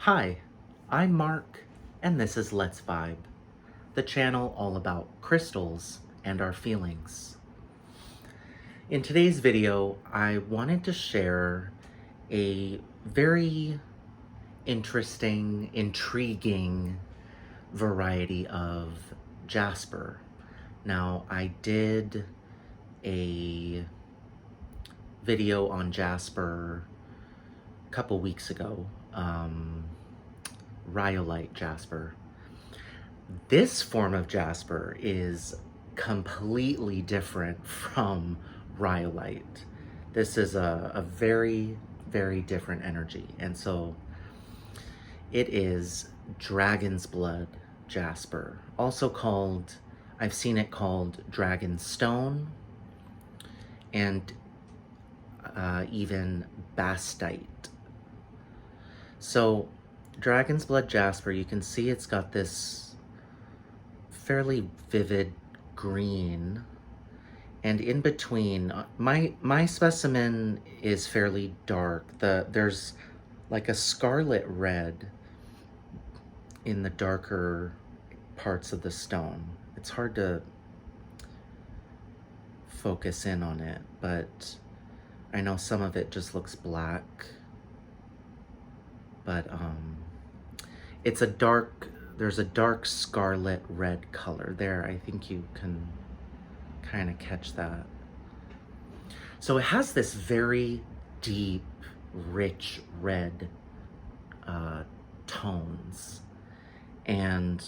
Hi, I'm Mark, and this is Let's Vibe, the channel all about crystals and our feelings. In today's video, I wanted to share a very interesting, intriguing variety of Jasper. Now, I did a video on Jasper a couple weeks ago, rhyolite Jasper. This form of Jasper is completely different from rhyolite. This is a very, very different energy. And so it is dragon's blood Jasper, also called, I've seen it called dragon stone, and even bastite. So dragon's blood Jasper, you can see it's got this fairly vivid green, and in between, my specimen is fairly dark. There's like a scarlet red in the darker parts of the stone. It's hard to focus in on it, but I know some of it just looks black. But it's there's a dark scarlet red color there. I think you can kind of catch that. So it has this very deep, rich red tones. And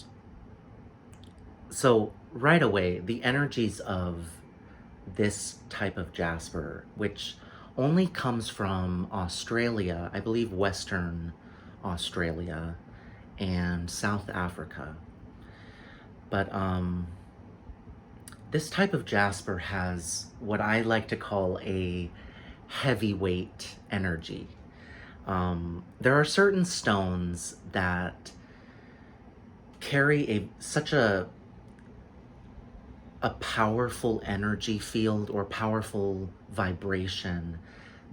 so right away, the energies of this type of Jasper, which only comes from Australia, I believe Western Australia and South Africa. But this type of Jasper has what I like to call a heavyweight energy. There are certain stones that carry such a powerful energy field or powerful vibration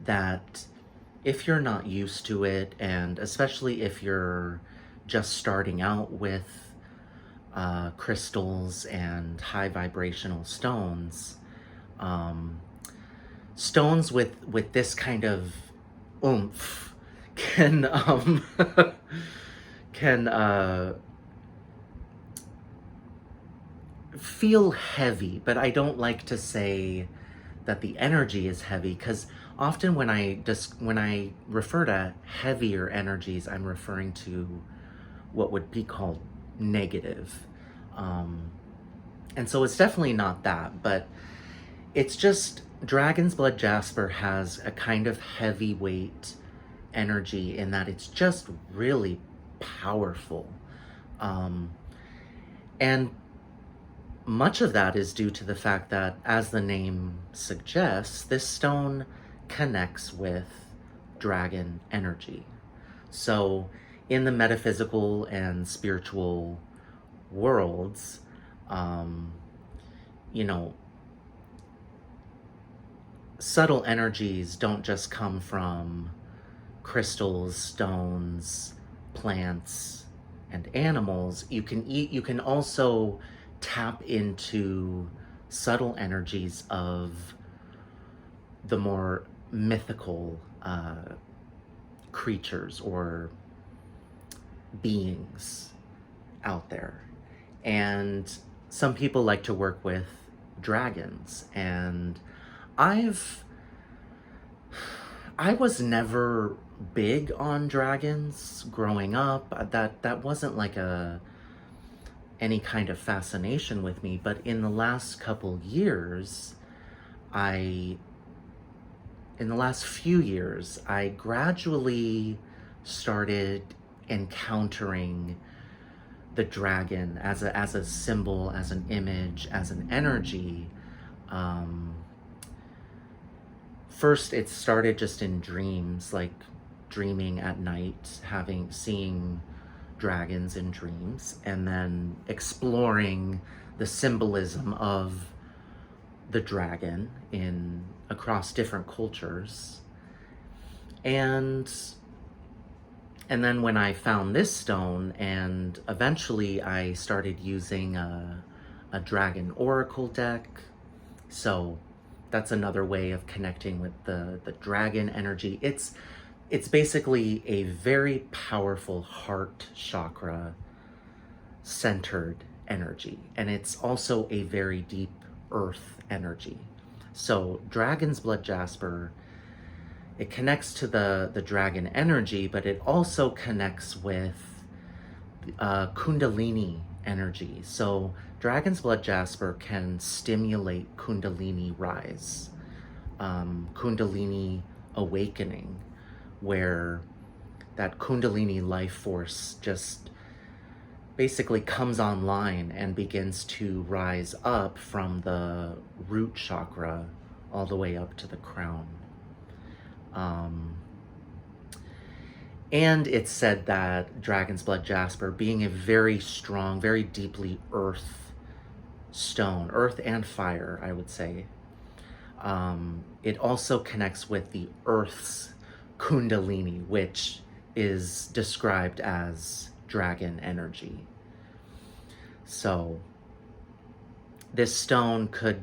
that if you're not used to it, and especially if you're just starting out with crystals and high vibrational stones, stones with this kind of oomph can can feel heavy. But I don't like to say that the energy is heavy, because often when I refer to heavier energies, I'm referring to what would be called negative. And so it's definitely not that, but it's just dragon's blood Jasper has a kind of heavyweight energy in that it's just really powerful. And much of that is due to the fact that, as the name suggests, this stone connects with dragon energy. So in the metaphysical and spiritual worlds, subtle energies don't just come from crystals, stones, plants, and animals. You can also tap into subtle energies of the more mythical creatures or beings out there. And some people like to work with dragons, and I was never big on dragons growing up. That wasn't like any kind of fascination with me. But in the last couple years, in the last few years, I gradually started encountering the dragon as a symbol, as an image, as an energy. First, it started just in dreams, like dreaming at night, seeing dragons in dreams, and then exploring the symbolism of the dragon across different cultures. And And then when I found this stone, and eventually I started using a dragon oracle deck. So that's another way of connecting with the dragon energy. It's basically a very powerful heart chakra centered energy, and it's also a very deep earth energy. So dragon's blood jasper, it connects to the dragon energy, but it also connects with Kundalini energy. So dragon's blood jasper can stimulate Kundalini rise, Kundalini awakening, where that Kundalini life force just basically comes online and begins to rise up from the root chakra all the way up to the crown. And it's said that dragon's blood jasper, being a very strong, very deeply earth stone, earth and fire, I would say, it also connects with the earth's Kundalini, which is described as dragon energy. So this stone could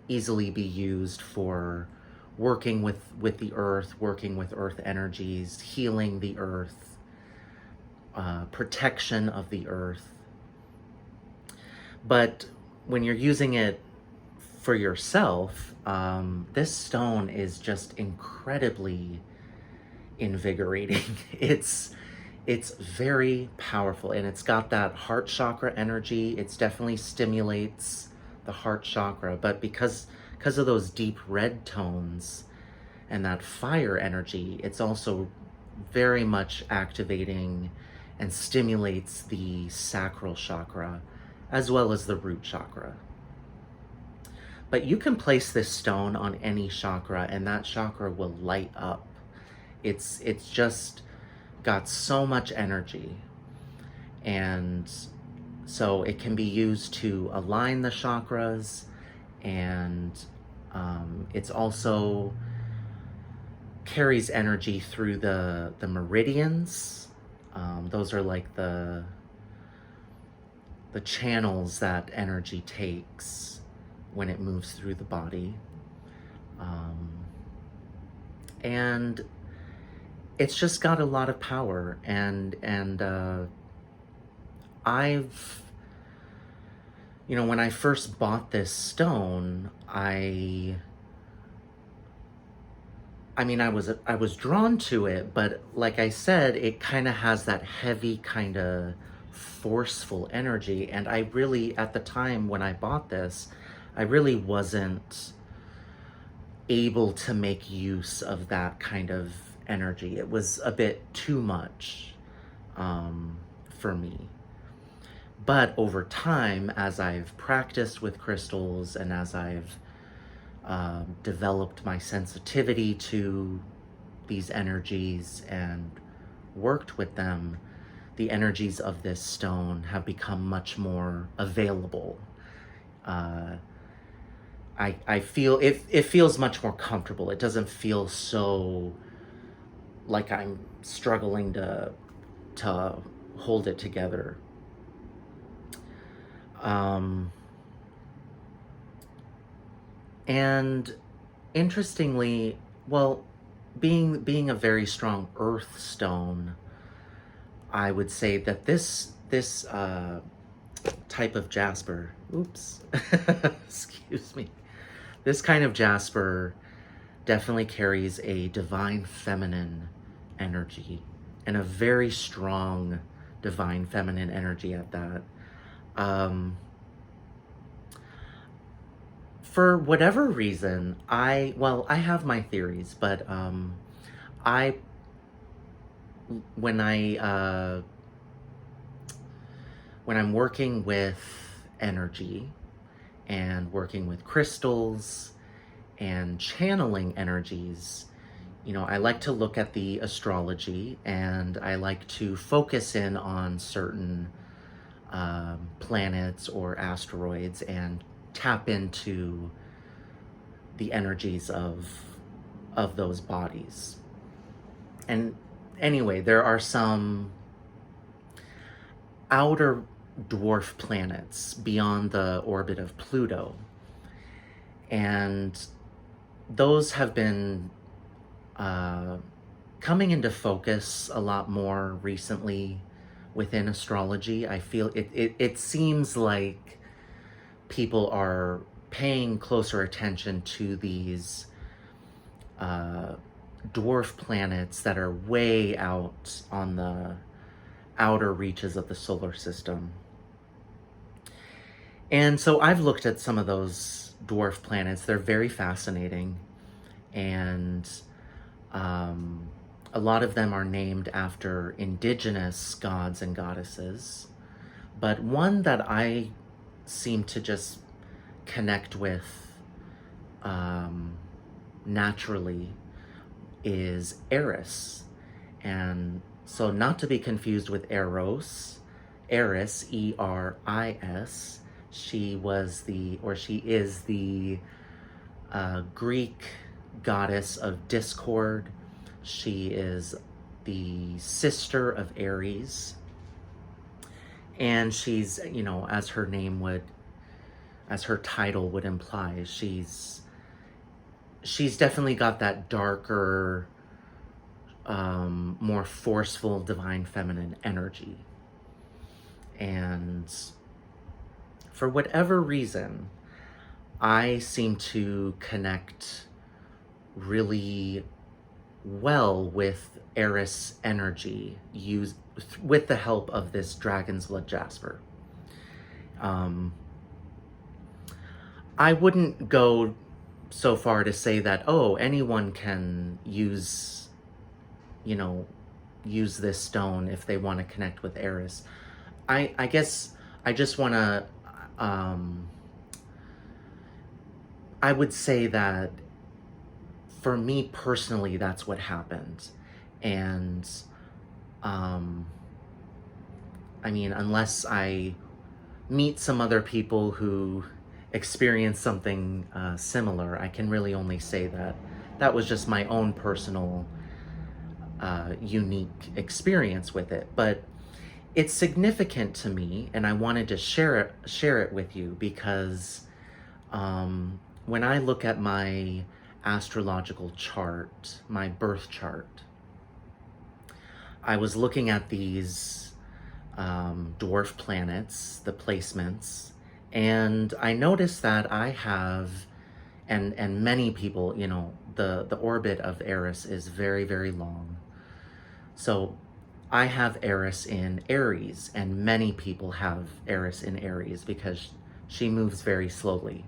easily be used for working with the earth, working with earth energies, healing the earth, protection of the earth. But when you're using it for yourself, this stone is just incredibly invigorating. It's very powerful, and it's got that heart chakra energy. It definitely stimulates the heart chakra, but because of those deep red tones and that fire energy, it's also very much activating and stimulates the sacral chakra as well as the root chakra. But you can place this stone on any chakra and that chakra will light up. It's just got so much energy, and so it can be used to align the chakras, and it's also carries energy through the meridians. Those are like the channels that energy takes when it moves through the body. And it's just got a lot of power, and I've, when I first bought this stone, I was drawn to it, but like I said, it kind of has that heavy, kind of forceful energy, and I really, at the time when I bought this, I really wasn't able to make use of that kind of energy. It was a bit too much for me. But over time, as I've practiced with crystals and as I've developed my sensitivity to these energies and worked with them, the energies of this stone have become much more available. I feel it feels much more comfortable. It doesn't feel so like I'm struggling to hold it together. And interestingly, well, being a very strong earth stone, I would say that this type of jasper, oops, excuse me, this kind of jasper definitely carries a divine feminine energy, and a very strong divine feminine energy at that. For whatever reason, I have my theories, but I when I'm working with energy and working with crystals and channeling energies, I like to look at the astrology, and I like to focus in on certain planets or asteroids and tap into the energies of those bodies. And anyway, there are some outer dwarf planets beyond the orbit of Pluto, and those have been coming into focus a lot more recently within astrology. I feel it seems like people are paying closer attention to these dwarf planets that are way out on the outer reaches of the solar system. And so I've looked at some of those dwarf planets. They're very fascinating. And a lot of them are named after indigenous gods and goddesses. But one that I seem to just connect with naturally is Eris. And so, not to be confused with Eros, Eris, Eris. She is the Greek goddess of discord. She is the sister of Eris. And she's, as her title would imply, she's definitely got that darker, more forceful divine feminine energy. And for whatever reason, I seem to connect really well with Eris energy with the help of this dragon's blood Jasper. I wouldn't go so far to say that, anyone can use this stone if they want to connect with Eris. I guess I just want to, I would say that for me personally, that's what happened. And, unless I meet some other people who experience something similar, I can really only say that that was just my own personal unique experience with it. But it's significant to me, and I wanted to share it with you because when I look at my astrological chart, my birth chart, I was looking at these dwarf planets, the placements, and I noticed that I have, and many people, the orbit of Eris is very, very long. So I have Eris in Aries, and many people have Eris in Aries because she moves very slowly.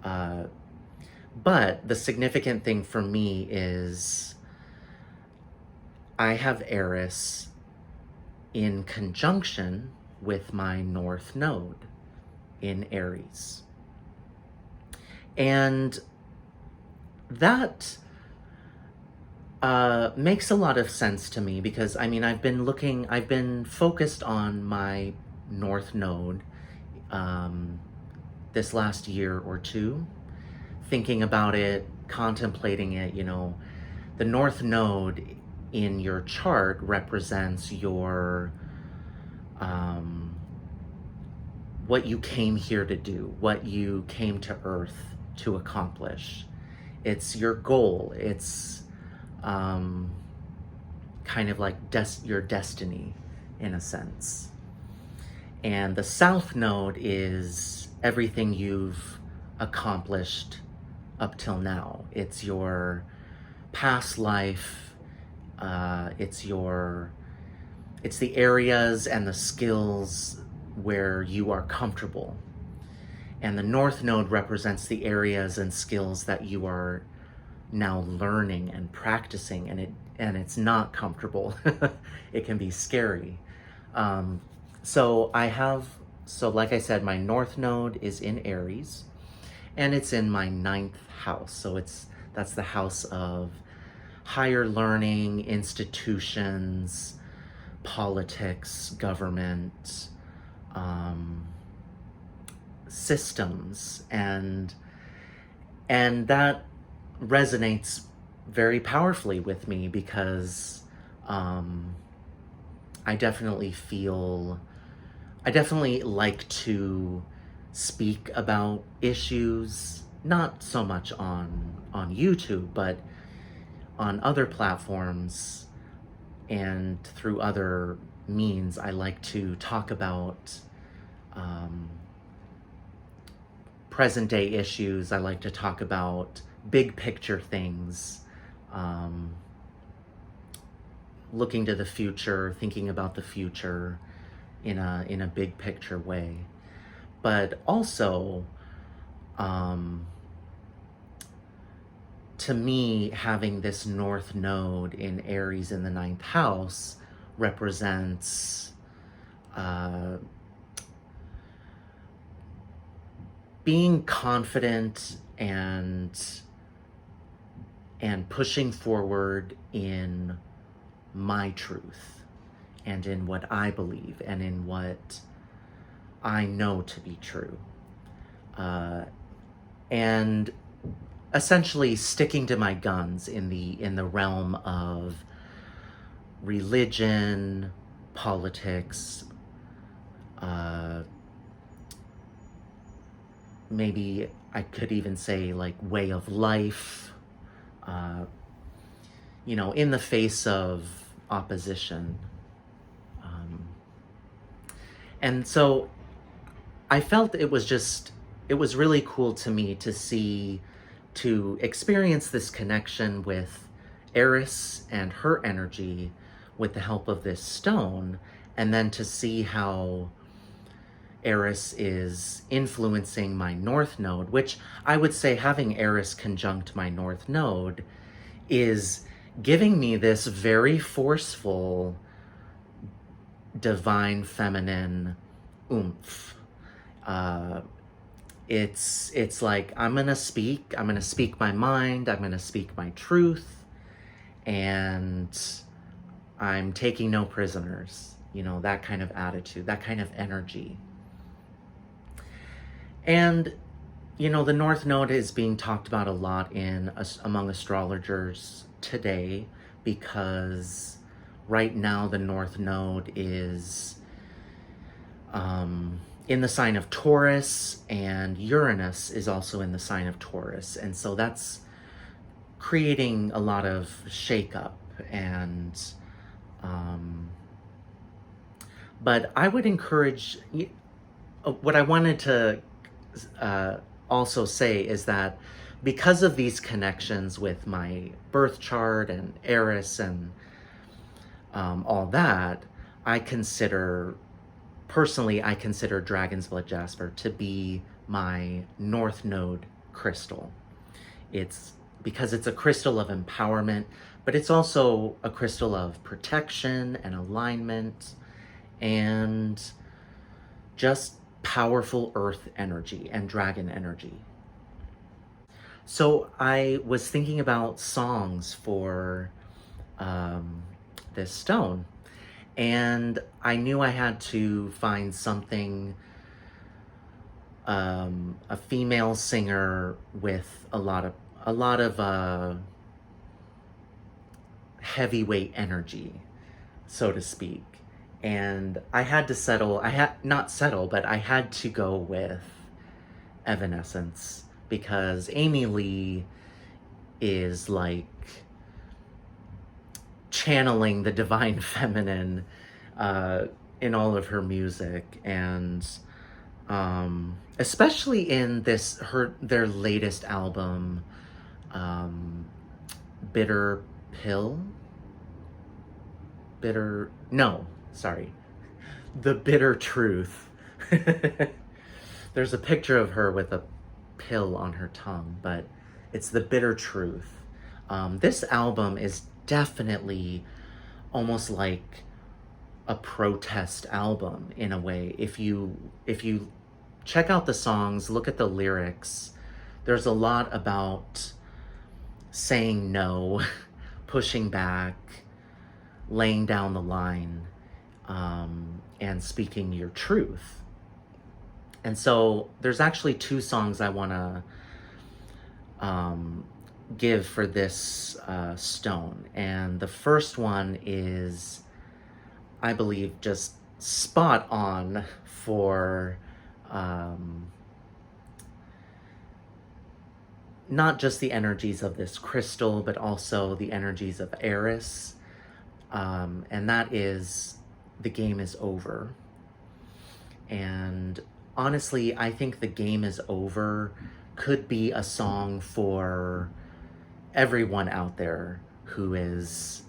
But the significant thing for me is I have Eris in conjunction with my North Node in Aries. And that makes a lot of sense to me because, I've been focused on my North Node this last year or two, thinking about it, contemplating it. The North Node in your chart represents your what you came here to do, what you came to Earth to accomplish. It's your goal. It's kind of like your destiny in a sense. And the South Node is everything you've accomplished up till now. It's your past life. It's the areas and the skills where you are comfortable. And the North Node represents the areas and skills that you are now learning and practicing, and it's not comfortable. It can be scary. So like I said, my North Node is in Aries, and it's in my 9th house. So that's the house of higher learning, institutions, politics, government, systems, and that resonates very powerfully with me because I definitely like to speak about issues, not so much on YouTube, but on other platforms and through other means. I like to talk about present day issues. I like to talk about big picture things, looking to the future, thinking about the future in a big picture way. But also, to me, having this North Node in Eris in the ninth house represents being confident and pushing forward in my truth and in what I believe and in what I know to be true. And essentially sticking to my guns in the realm of religion, politics, maybe I could even say like way of life, in the face of opposition. And so I felt it was really cool to me to experience this connection with Eris and her energy with the help of this stone, and then to see how Eris is influencing my North Node, which I would say having Eris conjunct my North Node is giving me this very forceful divine feminine oomph. It's like I'm gonna speak my mind, I'm gonna speak my truth, and I'm taking no prisoners, that kind of attitude, that kind of energy. And the North Node is being talked about a lot among astrologers today, because right now the North Node is in the sign of Taurus, and Uranus is also in the sign of Taurus. And so that's creating a lot of shakeup. And but I would encourage, what I wanted to also say is that because of these connections with my birth chart and Eris and all that, I consider Dragon's Blood Jasper to be my North Node crystal. It's because it's a crystal of empowerment, but it's also a crystal of protection and alignment and just powerful earth energy and dragon energy. So I was thinking about songs for this stone, and I knew I had to find something, a female singer with a lot of heavyweight energy, so to speak. And I had to go with Evanescence, because Amy Lee is like channeling the divine feminine in all of her music, and especially in their latest album, Bitter Pill. The Bitter Truth. There's a picture of her with a pill on her tongue, but it's The Bitter Truth. This album is definitely almost like a protest album in a way. If you check out the songs, look at the lyrics, there's a lot about saying no, pushing back, laying down the line, and speaking your truth. And so there's actually two songs I want to give for this stone. And the first one is, I believe, just spot on for not just the energies of this crystal, but also the energies of Eris. And that is, the game is over. And honestly, I think the game is over could be a song for everyone out there who is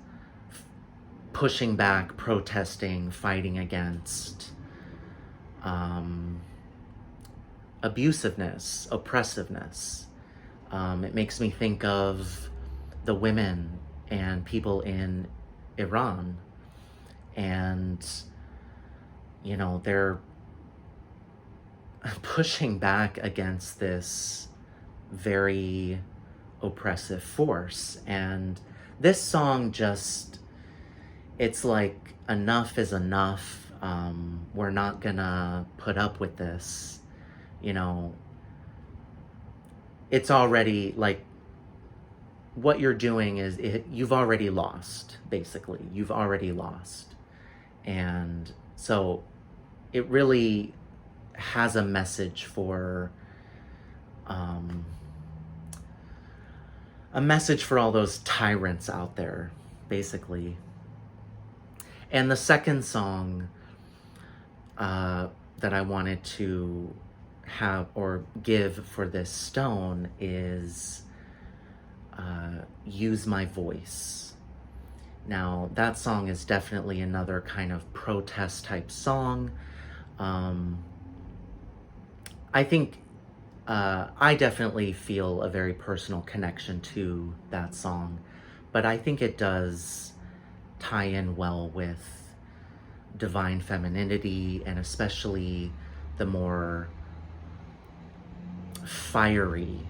pushing back, protesting, fighting against abusiveness, oppressiveness. It makes me think of the women and people in Iran. And, you know, they're pushing back against this very oppressive force. And this song just, it's like, enough is enough. We're not gonna put up with this. You know, it's already like, what you're doing is, you've already lost, basically. You've already lost. And so it really has a message for all those tyrants out there, basically. And the second song that I wanted to have or give for this stone is Use My Voice. Now, that song is definitely another kind of protest type song. I think I definitely feel a very personal connection to that song, but I think it does tie in well with divine femininity, and especially the more fiery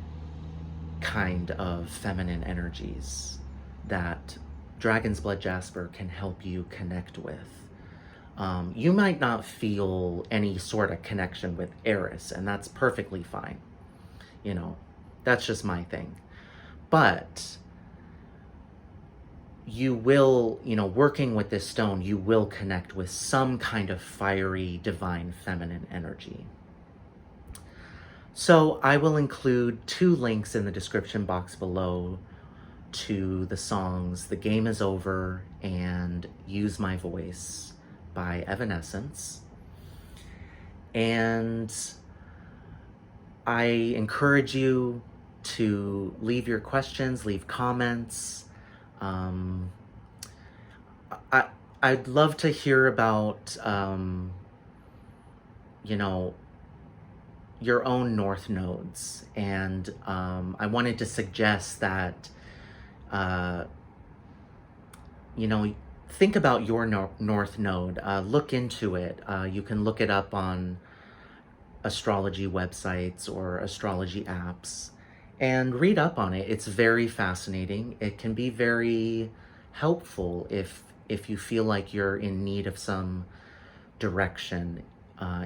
kind of feminine energies that Dragon's Blood Jasper can help you connect with. You might not feel any sort of connection with Eris, and that's perfectly fine. You know, that's just my thing. But you will, you know, working with this stone, you will connect with some kind of fiery, divine, feminine energy. So I will include 2 links in the description box below to the songs The Game Is Over and Use My Voice by Evanescence. And I encourage you to leave your questions, leave comments. I'd love to hear about, you know, your own north nodes. And I wanted to suggest that, you know, think about your north node. Look into it. You can look it up on astrology websites or astrology apps and read up on it. It's very fascinating. It can be very helpful if you feel like you're in need of some direction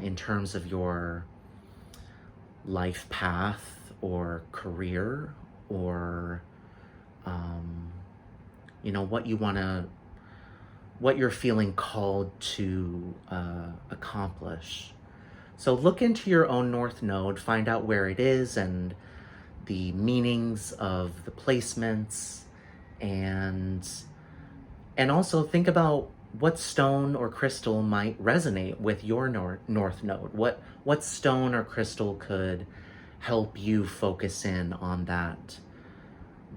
in terms of your life path or career, or you know, what you're feeling called to accomplish. So look into your own north node, find out where it is and the meanings of the placements, and also think about what stone or crystal might resonate with your north node. What stone or crystal could help you focus in on that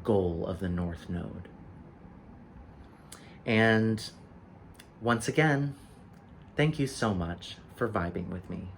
goal of the north node. And once again, thank you so much for vibing with me.